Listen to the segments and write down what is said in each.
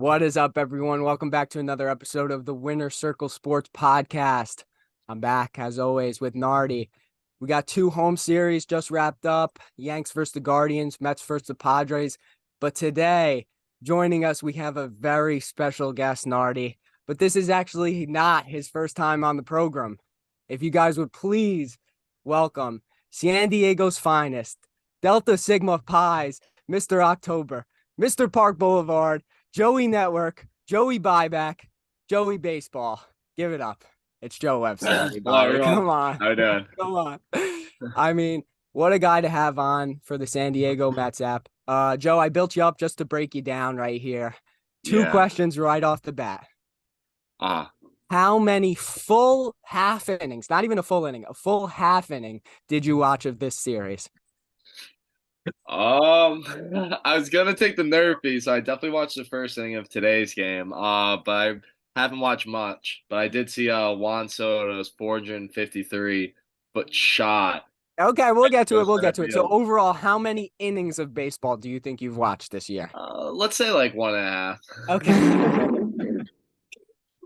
What is up, everyone? Welcome back to another episode of the Winner Circle Sports Podcast. I'm back, as always, with Nardi. We got two home series just wrapped up, Yanks versus the Guardians, Mets versus the Padres. But today, joining us, we have a very special guest, Nardi. But this is actually not his first time on the program. If you guys would please welcome San Diego's finest, Delta Sigma Pies, Mr. October, Mr. Park Boulevard, Joey Network, Joey Buyback, Joey Baseball. Give it up. It's Joe Webster, Hello, everybody. everyone. Come on. How you doing? Come on. I mean, what a guy to have on for the San Diego Mets app. Joe, I built you up just to break you down right here. Two Yeah. questions right off the bat. Uh, How many full half innings, not even a full inning, a full half inning did you watch of this series? I was gonna take the nerve piece, so I definitely watched the first inning of today's game. But I haven't watched much. But I did see Juan Soto's 453-foot shot Okay, we'll get to it. goes We'll center get to it. So field. overall, how many innings of baseball do you think you've watched this year? Let's say like 1.5. Okay.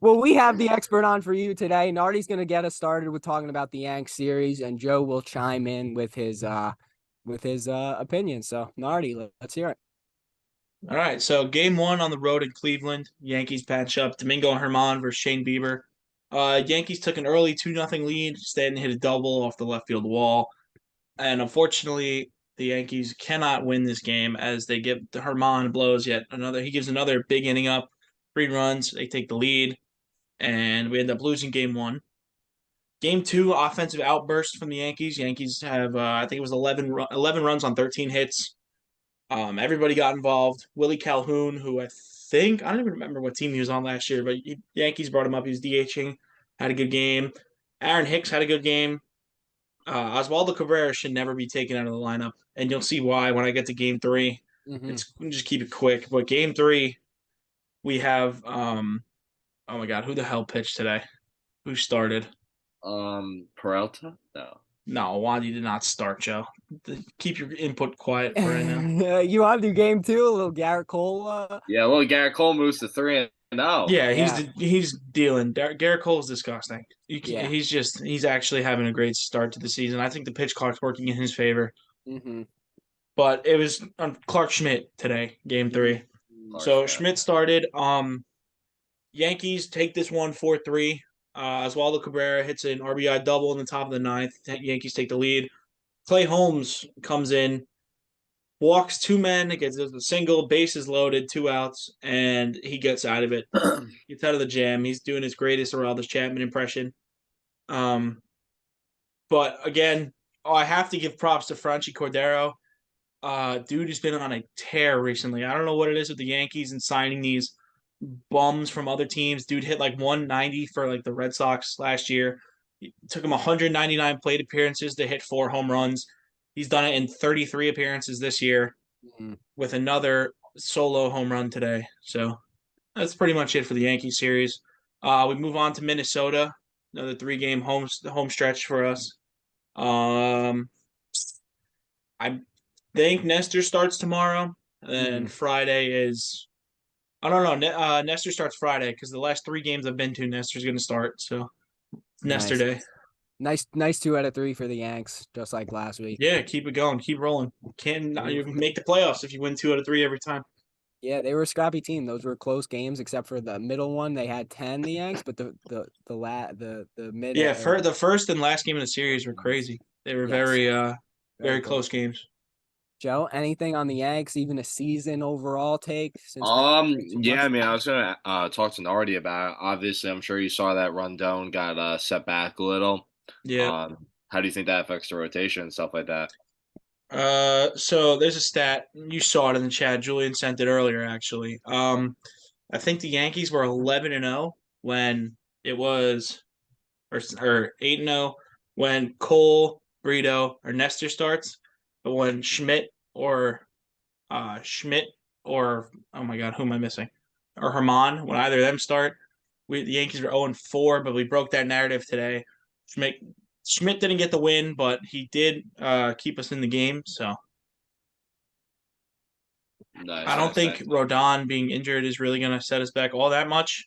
Well, we have the expert on for you today. Nardi's going to get us started with talking about the Yanks series, and Joe will chime in with his opinion. So, Nardi, let's hear it. All right, so game one on the road in Cleveland, Yankees patch up Domingo Herman versus Shane Bieber. Yankees took an early 2-0 lead. Stanton hit a double off the left field wall. And unfortunately, the Yankees cannot win this game as they give the Herman blows yet another. He gives another big inning up, 3 runs. They take the lead, and we end up losing game one. Game two, offensive outburst from the Yankees. Yankees have, I think it was 11 runs on 13 hits. Everybody got involved. Willie Calhoun, who I don't even remember what team he was on last year, but Yankees brought him up. He was DHing, had a good game. Aaron Hicks had a good game. Oswaldo Cabrera should never be taken out of the lineup, and you'll see why when I get to game three. Mm-hmm. We'll just keep it quick. But game three, we have oh my God, who the hell pitched today? Who started? Peralta? No. No, Wandy did not start, Joe. Keep your input quiet for right now. You want to do game two? A little Garrett Cole? Yeah, well, Garrett Cole moves to 3-0. Yeah, Yeah, he's dealing. Garrett Cole's disgusting. yeah. He's actually having a great start to the season. I think the pitch clock's working in his favor. Mm-hmm. But it was on Clark Schmidt today, game three. So Schmidt started. Yankees take this one 4-3. Oswaldo Cabrera hits an RBI double in the top of the ninth. Yankees take the lead. Clay Holmes comes in, walks 2 men, gets a single, bases loaded, 2 outs, and he gets out of it. Gets out of the jam. He's doing his greatest Aroldis Chapman impression. But again, I have to give props to Franchi Cordero. Dude has been on a tear recently. I don't know what it is with the Yankees and signing these bums from other teams. Dude hit like 190 for like the Red Sox last year. It took him 199 plate appearances to hit 4 home runs. He's done it in 33 appearances this year Mm-hmm. with another solo home run today. So that's pretty much it for the Yankee series. We move on to Minnesota, another 3-game home stretch for us. I think Nestor starts tomorrow, and Friday is I don't know. Nestor starts Friday because the last 3 games I've been to, Nestor's going to start. So Nestor Nice. Day. Nice 2 out of 3 for the Yanks, just like last week. Yeah, keep it going, keep rolling. You make the playoffs if you win 2 out of 3 every time. Yeah, they were a scrappy team. Those were close games, except for the middle one. They had 10, the Yanks, but the mid. Yeah, for the first and last game of the series were crazy. They were Yes, very close games. Joe, anything on the Yanks, even a season overall take? Since Yeah, I mean, I was gonna talk to Nardi about it. Obviously, I'm sure you saw that Rondon got set back a little. Yeah. How do you think that affects the rotation and stuff like that? So there's a stat you saw it in the chat. Julian sent it earlier, actually. I think the Yankees were 11-0 when it was, or 8-0 when Cole, Brito, or Nestor starts, but when Schmidt or oh my God, who am I missing? Or Herman, when either of them start, the Yankees were 0-4, but we broke that narrative today. Schmidt didn't get the win, but he did keep us in the game. So I don't think Rodon being injured is really going to set us back all that much.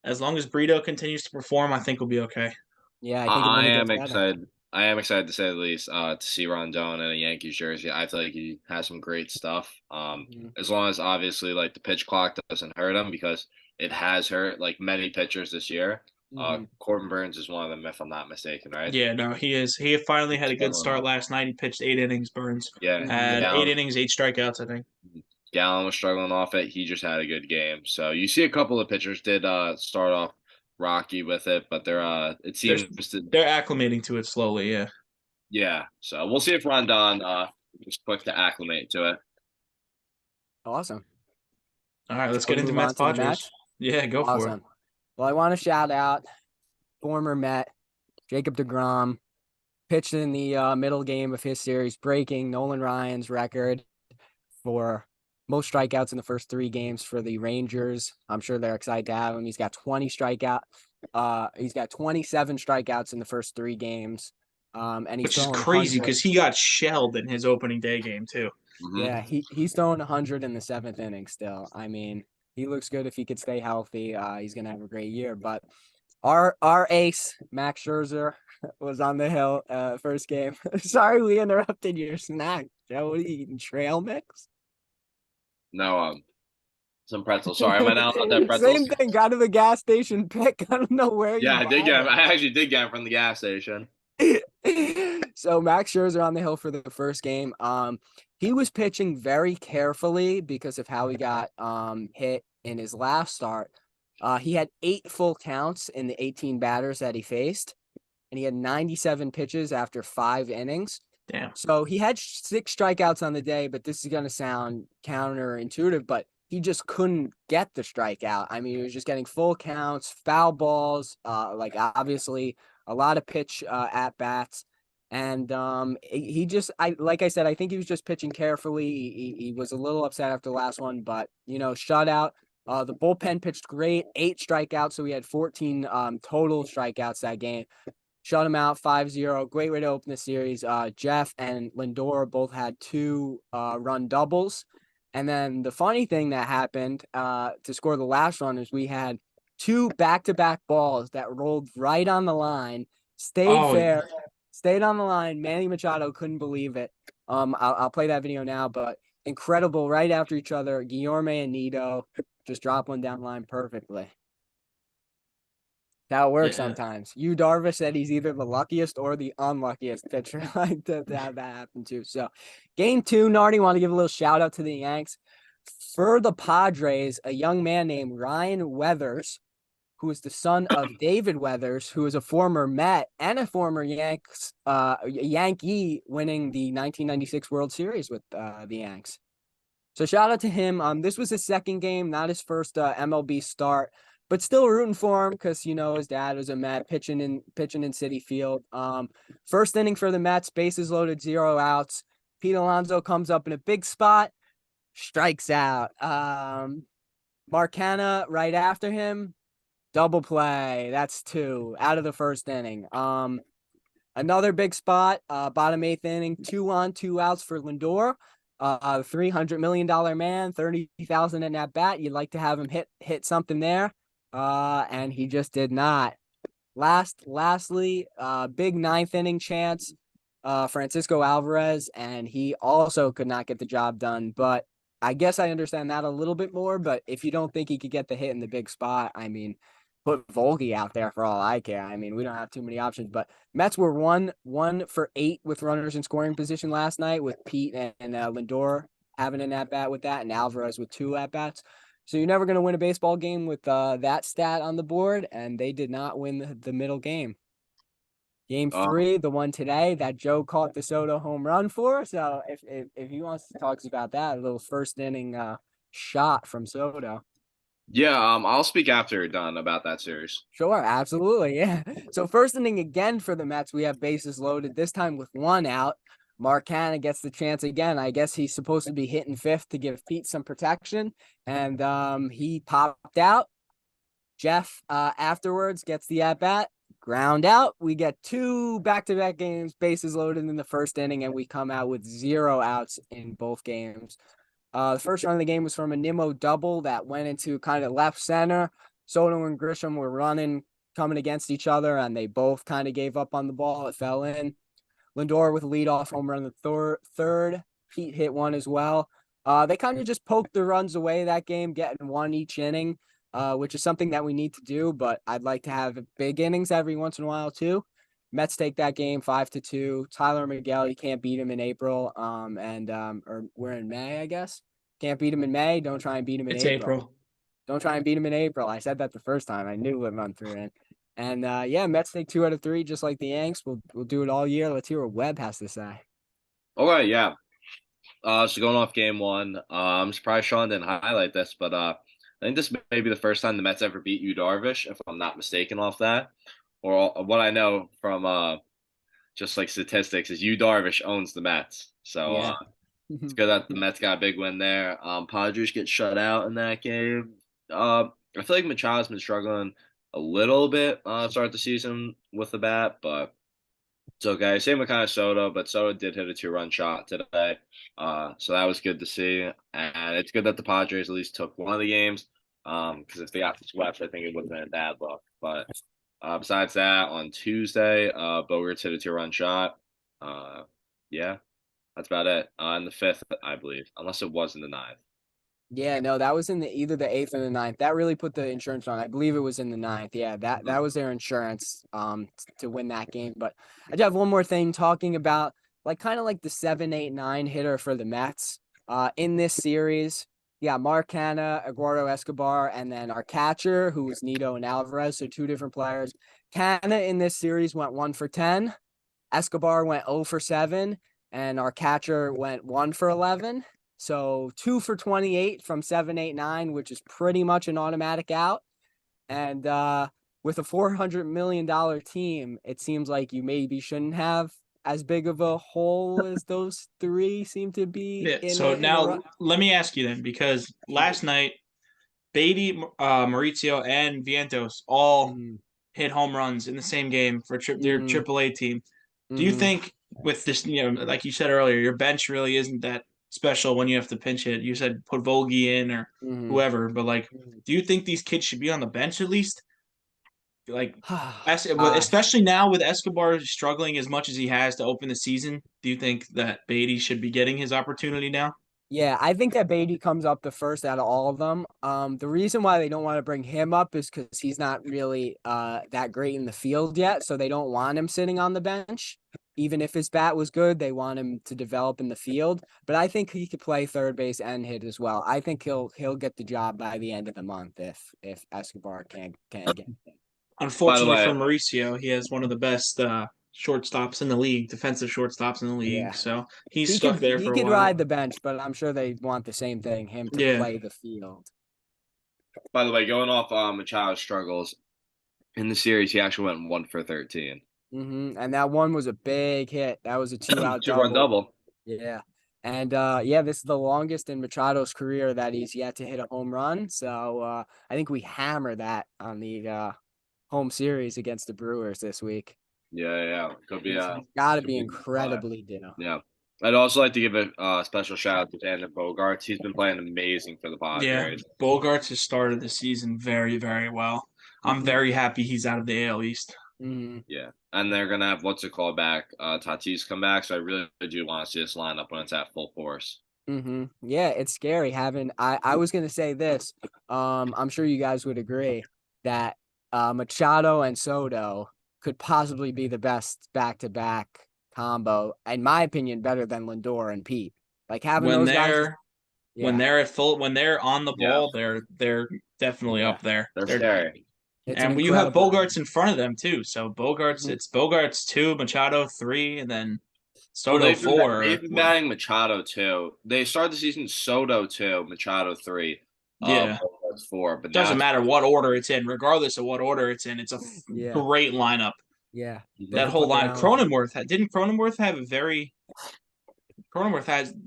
As long as Brito continues to perform, I think we'll be okay. Yeah, I think it I only am gets better. excited. I am excited to say the least. To see Rondon in a Yankees jersey, I feel like he has some great stuff. Mhm. As long as obviously like the pitch clock doesn't hurt him because it has hurt like many pitchers this year. Mhm. Corbin Burns is one of them, if I'm not mistaken, right? Yeah, no, he is. He finally had a good Struggling start off. last night. He pitched 8 innings. Burns Yeah, Mhm. had eight Gallon. innings, 8 strikeouts, I think. Gallon was struggling off it. He just had a good game. So you see a couple of pitchers did start off rocky with it, but it They're seems to they're acclimating to it slowly. Yeah. yeah. So we'll see if Rondon is quick to acclimate to it. Awesome. All right, let's Shall we get into move Mets on to the Padres. Mets? Yeah, go for it. Awesome. Well, I want to shout out former Met Jacob deGrom, pitched in the middle game of his series, breaking Nolan Ryan's record for most strikeouts in the first 3 games for the Rangers. I'm sure they're excited to have him. He's got 27 strikeouts in the first 3 games. And he's Which is throwing crazy 100. because he got shelled in his opening day game too. Hmm. Yeah, he's throwing 100 in the 7th inning still. I mean, he looks good if he could stay healthy. He's gonna have a great year. But our ace, Max Scherzer, was on the hill first game. Sorry we interrupted your snack. Joe, what are you eating? Trail mix? No, some pretzels. Sorry, am I not allowed to have pretzels? Same thing. Got to the gas station pick. I don't know where Yeah, you I did buy get 'em. I actually did get 'em from the gas station. So Max Scherzer on the hill for the first game. He was pitching very carefully because of how he got hit in his last start. He had 8 full counts in the 18 batters that he faced, and he had 97 pitches after 5 innings. Damn. So he had 6 strikeouts on the day, but this is going to sound counterintuitive, but he just couldn't get the strikeout. I mean, he was just getting full counts, foul balls, like obviously a lot of pitch at bats. And he just, like I said, I think he was just pitching carefully. He was a little upset after the last one, but shutout. The bullpen pitched great, 8 strikeouts, so we had 14 total strikeouts that game. Shut him out 5-0. Great way to open the series. Jeff and Lindor both had 2 run doubles. And then the funny thing that happened to score the last run is we had 2 back-to-back balls that rolled right on the line, stayed fair, stayed on the line. Manny Machado couldn't believe it. I'll play that video now, but incredible right after each other. Guillorme and Nido just drop one down the line perfectly. That works Yeah. sometimes. Yu Darvish said he's either the luckiest or the unluckiest pitcher like to have that happen too. So, game 2, Nardi, want to give a little shout out to the Yanks. For the Padres, a young man named Ryan Weathers, who is the son of David Weathers, who is a former Met and a former Yankee, winning the 1996 World Series with the Yanks. So shout out to him. This was his second game, not his first MLB start, but still rooting for him because his dad was a Met, pitching in Citi Field. First inning for the Mets, bases loaded, 0 outs. Pete Alonso comes up in a big spot, strikes out. Marcana right after him, double play. That's 2 out of the first inning. Another big spot, bottom 8th inning, 2 on, 2 outs for Lindor. $300 million man, 30,000 in that bat. You'd like to have him hit something there. And he just did not. Lastly, big 9th inning chance, Francisco Alvarez, and he also could not get the job done. But I guess I understand that a little bit more. But if you don't think he could get the hit in the big spot, I mean, put Volge out there for all I care. I mean, we don't have too many options. But Mets were 1-for-8 with runners in scoring position last night, with Pete and Lindor having an at bat with that, and Alvarez with 2 at bats. So you're never going to win a baseball game with that stat on the board, and they did not win the middle game. Game 3, the one today that Joe caught the Soto home run for. So if he wants to talk about that, a little first inning shot from Soto. Yeah, I'll speak after you're done about that series. Sure, absolutely, yeah. So first inning again for the Mets, we have bases loaded, this time with 1 out. Marcana gets the chance again. I guess he's supposed to be hitting 5th to give Pete some protection, and he popped out. Jeff afterwards gets the at-bat, ground out. We get 2 back-to-back games, bases loaded in the first inning, and we come out with 0 outs in both games. The first run of the game was from a Nimmo double that went into kind of left center. Soto and Grisham were running, coming against each other, and they both kind of gave up on the ball. It fell in. Lindor with a leadoff home run in the third. Pete hit one as well. They kind of just poked the runs away that game, getting one each inning, which is something that we need to do, but I'd like to have big innings every once in a while too. Mets take that game 5-2. Tyler Miguel, you can't beat him in April. Or we're in May, I guess. Can't beat him in May. Don't try and beat him in It's April. April. Don't try and beat him in April. I said that the first time. I knew what month we're in. And yeah, Mets take 2 out of 3, just like the Yanks. We'll do it all year. Let's hear what Webb has to say. All right, yeah. So going off game one, I'm surprised Sean didn't highlight this, but I think this may be the first time the Mets ever beat Yu Darvish, if I'm not mistaken, off that. Or what I know from just like statistics is Yu Darvish owns the Mets, so Yeah. it's good that the Mets got a big win there. Padres get shut out in that game. I feel like Machado's been struggling a little bit start the season with the bat, but it's okay. Same with kind of Soto, but Soto did hit a 2-run shot today. So that was good to see. And it's good that the Padres at least took one of the games. Because if they got swept, I think it would have been a bad look. But besides that, on Tuesday, Bogarts hit a 2-run shot. Yeah, that's about it. In the fifth, I believe, unless it was in the ninth. Yeah, no, that was in either the eighth or the ninth. That really put the insurance on. I believe it was in the ninth. Yeah, that was their insurance to win that game. But I do have one more thing talking about kind of like the 7, 8, 9 hitter for the Mets. In this series, yeah, Mark Canha, Eduardo Escobar, and then our catcher, who was Nito and Alvarez, so 2 different players. Canha in this series went 1 for 10. Escobar went 0 for 7, and our catcher went 1 for 11. So 2 for 28 from 7, 8, 9, which is pretty much an automatic out. And with a $400 million team, it seems like you maybe shouldn't have as big of a hole as those 3 seem to be. Yeah. So now let me ask you then, because last night, Beatty, Mauricio, and Vientos all hit home runs in the same game for their AAA team. Do you think with this, like you said earlier, your bench really isn't that special when you have to pinch hit? You said put Vogie in or whoever, but do you think these kids should be on the bench at least? Especially now with Escobar struggling as much as he has to open the season, do you think that Beatty should be getting his opportunity now? Yeah, I think that Beatty comes up the first out of all of them. The reason why they don't want to bring him up is because he's not really that great in the field yet, so they don't want him sitting on the bench. Even if his bat was good, they want him to develop in the field. But I think he could play third base and hit as well. I think he'll get the job by the end of the month if Escobar can't get it. Unfortunately for Mauricio, he has one of the best shortstops in the league, defensive shortstops in the league. Yeah. So he's stuck there for a while. He could ride the bench, but I'm sure they want the same thing, him to play the field. By the way, going off Machado's struggles in the series, he actually went 1 for 13. And that one was a big hit. That was a 2-out double. Yeah. And this is the longest in Machado's career that he's yet to hit a home run. So I think we hammer that on the home series against the Brewers this week. Yeah. Could be got to be incredibly due. Yeah. I'd also like to give a special shout out to Xander Bogaerts. He's been playing amazing for the Padres. Yeah, Bogaerts has started the season very, very well. I'm very happy he's out of the AL East. Yeah, and they're gonna have back, Tatis come back. So I really do want to see this lineup when it's at full force. Yeah, it's scary having. I was gonna say this. I'm sure you guys would agree that Machado and Soto could possibly be the best back-to-back combo, in my opinion, better than Lindor and Pete. Like having those guys. When they're on the ball, they're definitely up there. They're scary. And you have Bogaerts in front of them too. So Bogaerts, it's Bogaerts 2, Machado 3, and then Soto 4. They've been batting Machado 2. They started the season Soto 2, Machado 3. Yeah, Bogaerts 4. But doesn't matter what order it's in. Regardless of what order it's in, it's a great lineup. Yeah, that whole line. Didn't Cronenworth have a very?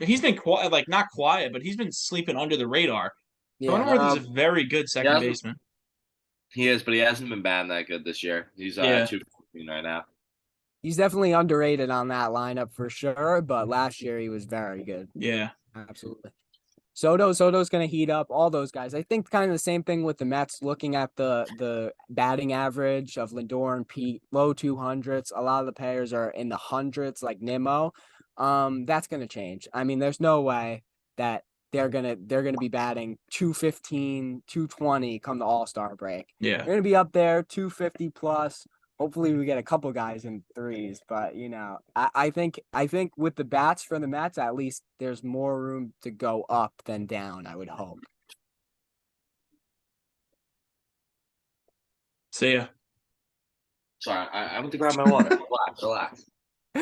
He's been quiet, not quiet, but he's been sleeping under the radar. Yeah, Cronenworth is a very good second baseman. He is, but he hasn't been batting that good this year. He's 214 right now. He's definitely underrated on that lineup for sure, but last year he was very good. Yeah, absolutely. Soto's going to heat up, all those guys. I think kind of the same thing with the Mets, looking at the batting average of Lindor and Pete, low 200s. A lot of the players are in the hundreds, like Nimmo. That's going to change. I mean, there's no way that they're gonna be batting 215, 220 come the All-Star break. Yeah. They're gonna be up there 250 plus. Hopefully we get a couple guys in threes, but I think with the bats for the Mets, at least there's more room to go up than down, I would hope. See ya. Sorry, I went to grab my water. Relax.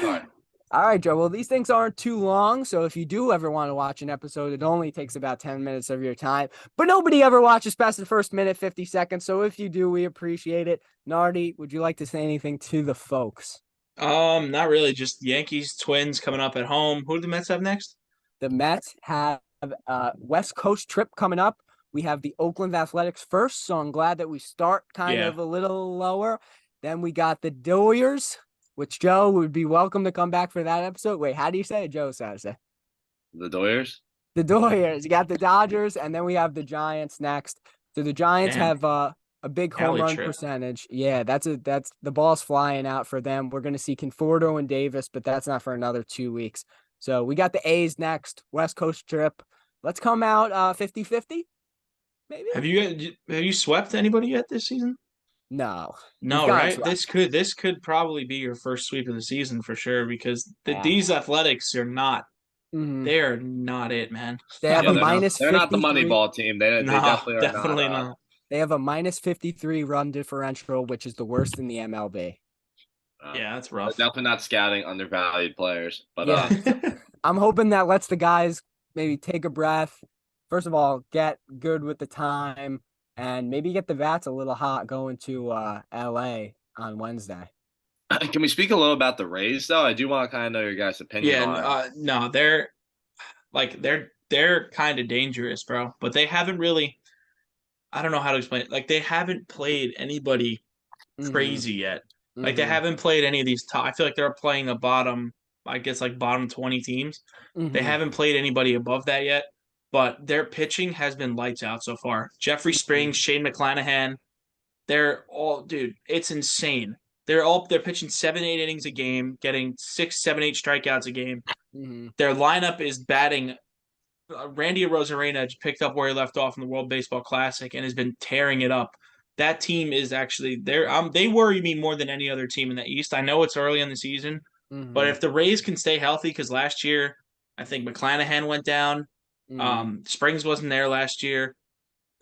Sorry. All right, Joe. Well, these things aren't too long, so if you do ever want to watch an episode, it only takes about 10 minutes of your time. But nobody ever watches past the first minute, 50 seconds. So if you do, we appreciate it. Nardi, would you like to say anything to the folks? Not really. Just Yankees, Twins coming up at home. Who do the Mets have next? The Mets have a West Coast trip coming up. We have the Oakland Athletics first, so I'm glad that we start kind of a little lower. Then we got the Doyers, which Joe would be welcome to come back for that episode. Wait, how do you say it? Joe says it. The Doyers? The Doyers. You got the Dodgers, and then we have the Giants next. So the Giants have a big home run percentage. Yeah, that's the ball's flying out for them. We're going to see Conforto and Davis, but that's not for another 2 weeks. So we got the A's next, West Coast trip. Let's come out 50-50, maybe. Have you swept anybody yet this season? No, right? This could probably be your first sweep of the season for sure, because these Athletics are not. Mm-hmm. They're not it, man. They have a minus. They're not the Moneyball team. They definitely not. They have a minus 53 run differential, which is the worst in the MLB. Yeah, that's rough. They're definitely not scouting undervalued players, but I'm hoping that lets the guys maybe take a breath. First of all, get good with the time. And maybe get the bats a little hot going to LA on Wednesday. Can we speak a little about the Rays, though? I do want to kind of know your guys' opinion on it. No, they're kind of dangerous, bro. But they haven't really. I don't know how to explain it. Like, they haven't played anybody crazy yet. Like, they haven't played any of these top. I feel like they're playing the bottom 20 teams. They haven't played anybody above that yet. But their pitching has been lights out so far. Jeffrey Springs, Shane McClanahan, they're all, dude, it's insane. They're pitching 7-8 innings a game, getting 6, 7, 8 strikeouts a game. Their lineup is batting. Randy Arozarena picked up where he left off in the World Baseball Classic and has been tearing it up. That team is actually they worry me more than any other team in the East. I know it's early in the season, but if the Rays can stay healthy, because last year I think McClanahan went down. Springs wasn't there last year.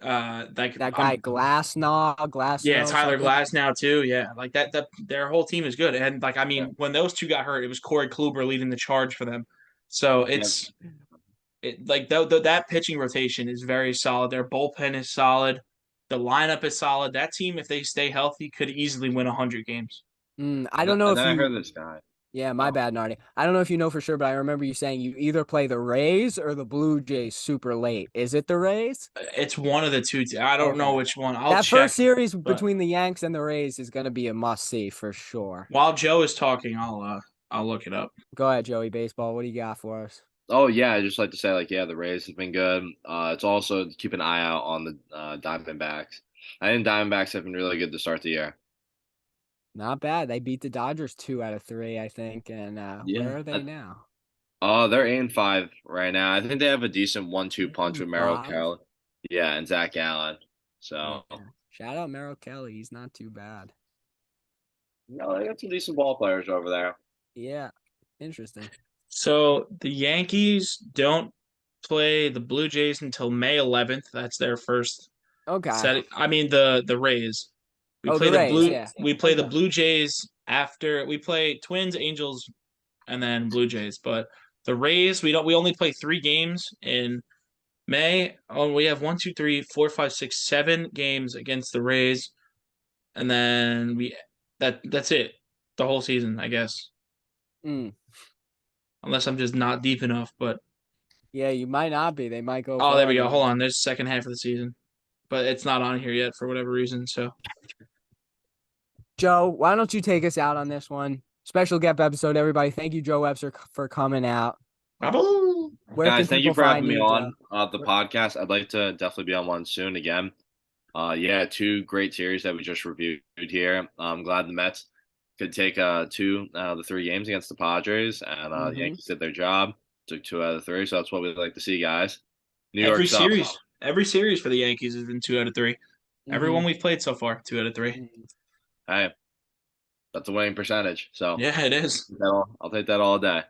That guy Glasnow. Yeah, Tyler Glasnow too. Yeah, like that. Their whole team is good, and when those two got hurt, it was Corey Kluber leading the charge for them. So that pitching rotation is very solid. Their bullpen is solid. The lineup is solid. That team, if they stay healthy, could easily win 100 games. I don't know if I heard this guy. Yeah, my bad, Nardi. I don't know if you know for sure, but I remember you saying you either play the Rays or the Blue Jays super late. Is it the Rays? It's one of the two. I don't know which one. I'll check. That first series between the Yanks and the Rays is going to be a must-see for sure. While Joe is talking, I'll look it up. Go ahead, Joey Baseball. What do you got for us? Oh, yeah, I just like to say, the Rays have been good. It's also keep an eye out on the Diamondbacks. I think Diamondbacks have been really good to start the year. Not bad. They beat the Dodgers 2 out of 3, I think. And where are they now? They're 8-5 right now. I think they have a decent 1-2 punch with Merrill Kelly. Yeah, and Zach Allen. So shout out Merrill Kelly. He's not too bad. No, they got some decent ball players over there. Yeah, interesting. So the Yankees don't play the Blue Jays until May 11th. That's their first. Okay. I mean the Rays. We play the Blue Jays after we play Twins, Angels, and then Blue Jays. But the Rays, we only play 3 games in May. Oh, we have 1, 2, 3, 4, 5, 6, 7 games against the Rays, and then that's it. The whole season, I guess. Unless I'm just not deep enough, but yeah, you might not be. They might go. Oh, there we go. Hold on. There's the second half of the season, but it's not on here yet for whatever reason. So, Joe, why don't you take us out on this one? Special guest episode, everybody. Thank you, Joe Webster, for coming out. Bravo. Where can Guys, thank you people for having find me you, Joe? on the podcast. I'd like to definitely be on one soon again. Yeah, two great series that we just reviewed here. I'm glad the Mets could take two out of the three games against the Padres, and the Mm-hmm. Yankees did their job, took two out of the three. So that's what we'd like to see, guys. New Every York's up. series, every series for the Yankees has been 2 out of 3. Mm-hmm. Everyone we've played so far, 2 out of 3. Hey, that's a winning percentage. So Yeah, it is. I'll take that all day.